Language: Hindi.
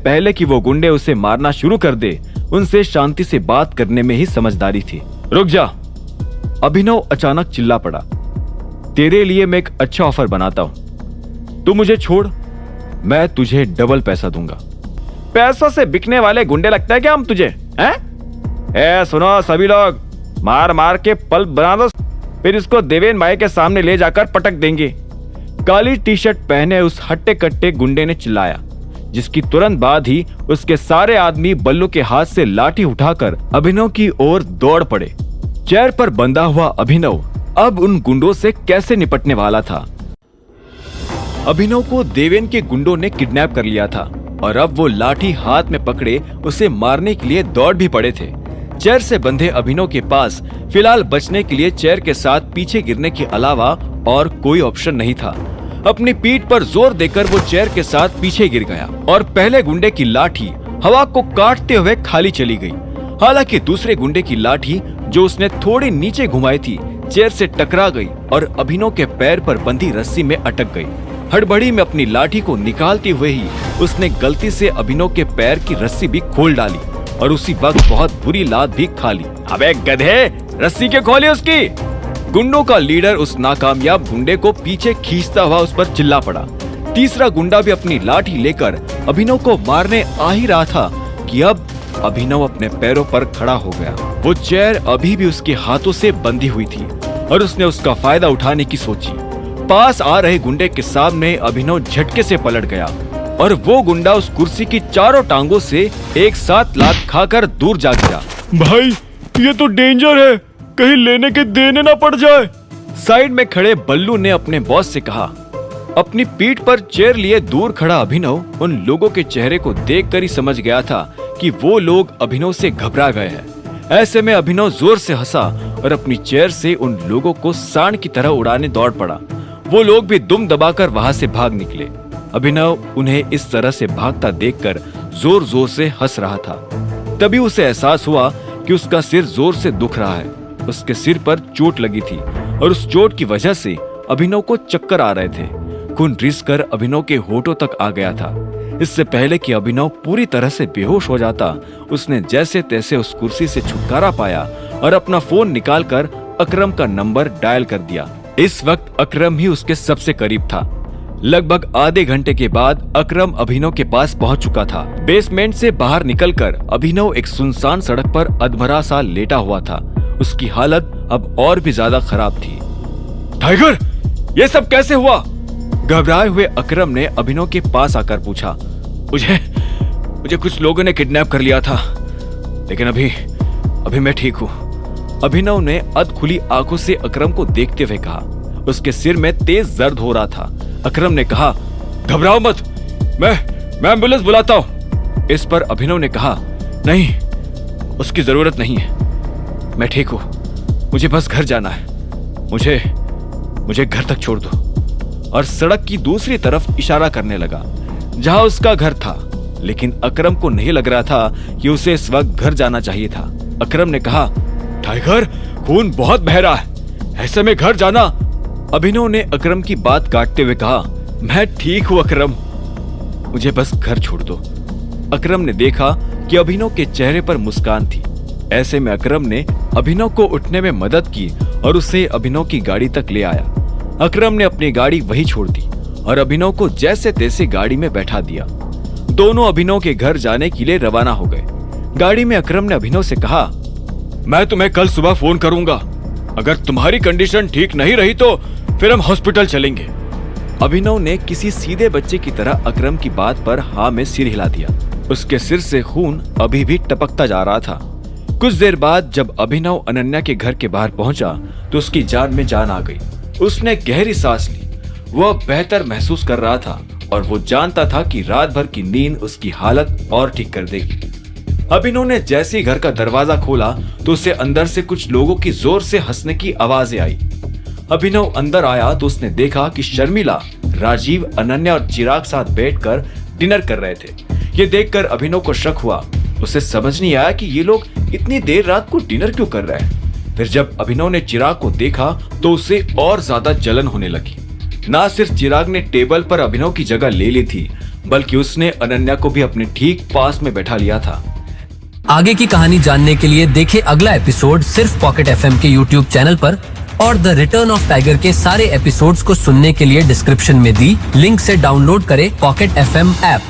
पहले कि वो गुंडे उसे मारना शुरू कर दे, उनसे शांति से बात करने में ही समझदारी थी। रुक जा, अभिनव अचानक चिल्ला पड़ा। तेरे लिए मैं एक अच्छा ऑफर बनाता हूं, तू मुझे छोड़, मैं तुझे डबल पैसा दूंगा। पैसों से बिकने वाले गुंडे लगता है क्या हम तुझे, हैं? ए सुनो सभी लोग, मार मार के पल्प बना दो, फिर इसको देवेन भाई के सामने ले जाकर पटक देंगे। काली टी शर्ट पहने उस हट्टे कट्टे गुंडे ने चिल्लाया, जिसकी तुरंत बाद ही उसके सारे आदमी बल्लू के हाथ से लाठी उठाकर अभिनव की ओर दौड़ पड़े। चेयर पर बंधा हुआ अभिनव अब उन गुंडों से कैसे निपटने वाला था। अभिनव को देवेन के गुंडों ने किडनैप कर लिया था और अब वो लाठी हाथ में पकड़े उसे मारने के लिए दौड़ भी पड़े थे। चेयर से बंधे अभिनव के पास फिलहाल बचने के लिए चेयर के साथ पीछे गिरने के अलावा और कोई ऑप्शन नहीं था। अपनी पीठ पर जोर देकर वो चेयर के साथ पीछे गिर गया और पहले गुंडे की लाठी हवा को काटते हुए खाली चली गई। हालांकि दूसरे गुंडे की लाठी जो उसने थोड़ी नीचे घुमाई थी, चेयर से टकरा गई और अभिनव के पैर पर बंधी रस्सी में अटक गई। हड़बड़ी में अपनी लाठी को निकालते हुए ही उसने गलती से अभिनव के पैर की रस्सी भी खोल डाली और उसी वक्त बहुत बुरी लात भी खा ली। अबे गधे, रस्सी क्यों खोली उसकी? गुंडों का लीडर उस नाकामयाब गुंडे को पीछे खींचता हुआ उस पर चिल्ला पड़ा। तीसरा गुंडा भी अपनी लाठी लेकर अभिनव को मारने आ ही रहा था कि अब अभिनव अपने पैरों पर खड़ा हो गया। वो चेयर अभी भी उसके हाथों से बंधी हुई थी और उसने उसका फायदा उठाने की सोची। पास आ रहे गुंडे के सामने अभिनव झटके से पलट गया और वो गुंडा उस कुर्सी की चारों टांगों से एक साथ लात खाकर दूर जा गिरा। भाई ये तो डेंजर है, कहीं लेने के देने ना पड़ जाए। साइड में खड़े बल्लू ने अपने बॉस से कहा। अपनी पीठ पर चेयर लिए दूर खड़ा अभिनव उन लोगों के चेहरे को देखकर ही समझ गया था कि वो लोग अभिनव से घबरा गए हैं। ऐसे में अभिनव जोर से हंसा और अपनी चेयर से उन लोगों को सांड की तरह उड़ाने दौड़ पड़ा। वो लोग भी दुम दबाकर वहां से भाग निकले। अभिनव उन्हें इस तरह से भागता देखकर जोर जोर से हंस रहा था। तभी उसे एहसास हुआ कि उसका सिर जोर से दुख रहा है। उसके सिर पर चोट लगी थी और उस चोट की वजह से अभिनव को चक्कर आ रहे थे। खून रिसकर अभिनव के होठों तक आ गया था। इससे पहले कि अभिनव पूरी तरह से बेहोश हो जाता, उसने जैसे तैसे उस कुर्सी से छुटकारा पाया और अपना फोन निकालकर अकरम का नंबर डायल कर दिया। इस वक्त अकरम ही उसके सबसे करीब था। लगभग आधे घंटे के बाद अकरम अभिनव के पास पहुंच चुका था। बेसमेंट से बाहर निकलकर अभिनव एक सुनसान सड़क पर अधमरा सा लेटा हुआ था। उसकी हालत अब और भी ज्यादा खराब थी। टाइगर, ये सब कैसे हुआ? घबराए हुए अकरम ने अभिनव के पास आकर पूछा। मुझे कुछ लोगों ने किडनैप कर लिया था, लेकिन अभी मैं ठीक हूँ। अभिनव ने अधखुली आंखों से अकरम को देखते हुए कहा। उसके सिर में तेज दर्द हो रहा था। अकरम ने कहा, घबराओ मत, मैं एम्बुलेंस बुलाता हूँ। इस पर अभिनव ने कहा, नहीं, उसकी जरूरत नहीं है, मैं ठीक हूँ। मुझे बस घर जाना है, मुझे घर तक छोड़ दो। और सड़क की दूसरी तरफ इशारा करने लगा, जहां उसका घर था। लेकिन अकरम को नहीं लग रहा था कि उसे इस वक्त घर जाना चाहिए था। अकरम ने कहा, टाइगर, खून बहुत बह रहा है, ऐसे में घर जाना? अभिनव ने अकरम की बात काटते हुए कहा, मैं ठीक हूँ अकरम, मुझे बस घर छोड़ दो। अकरम ने देखा कि अभिनव के चेहरे पर मुस्कान थी। ऐसे में अकरम ने अभिनव को उठने में मदद की और उसे अभिनव की गाड़ी तक ले आया। अकरम ने अपनी गाड़ी वहीं छोड़ दी और अभिनव को जैसे तैसे गाड़ी में बैठा दिया। दोनों अभिनव के घर जाने के लिए रवाना हो गए। गाड़ी में अकरम ने अभिनव से कहा, मैं तुम्हें कल सुबह फोन करूंगा। अगर तुम्हारी कंडीशन ठीक नहीं रही तो फिर हम हॉस्पिटल चलेंगे। अभिनव ने किसी सीधे बच्चे की तरह अकरम की बात पर हाँ में सिर हिला दिया। उसके सिर से खून अभी भी टपकता जा रहा था। कुछ देर बाद जब अभिनव अनन्या के घर के बाहर पहुंचा तो उसकी जान में जान आ गई। उसने गहरी सांस ली। वह बेहतर महसूस कर रहा था और वो जानता था कि रात भर की नींद उसकी हालत और ठीक कर देगी। अभिनव ने जैसे ही घर का दरवाजा खोला तो उसे अंदर से कुछ लोगों की जोर से हंसने की आवाजें आई। अभिनव अंदर आया तो उसने देखा कि शर्मिला, राजीव, अनन्या और चिराग साथ बैठकर डिनर कर रहे थे। ये देखकर अभिनव को शक हुआ। उसे समझ नहीं आया कि ये लोग इतनी देर रात को डिनर क्यों कर रहे हैं। फिर जब अभिनव ने चिराग को देखा तो उसे और ज्यादा जलन होने लगी। ना सिर्फ चिराग ने टेबल पर अभिनव की जगह ले ली थी, बल्कि उसने अनन्या को भी अपने ठीक पास में बैठा लिया था। आगे की कहानी जानने के लिए देखें अगला एपिसोड सिर्फ पॉकेट एफएम के यूट्यूब चैनल पर, और द रिटर्न ऑफ टाइगर के सारे एपिसोड्स को सुनने के लिए डिस्क्रिप्शन में दी लिंक से डाउनलोड करें पॉकेट एफएम ऐप।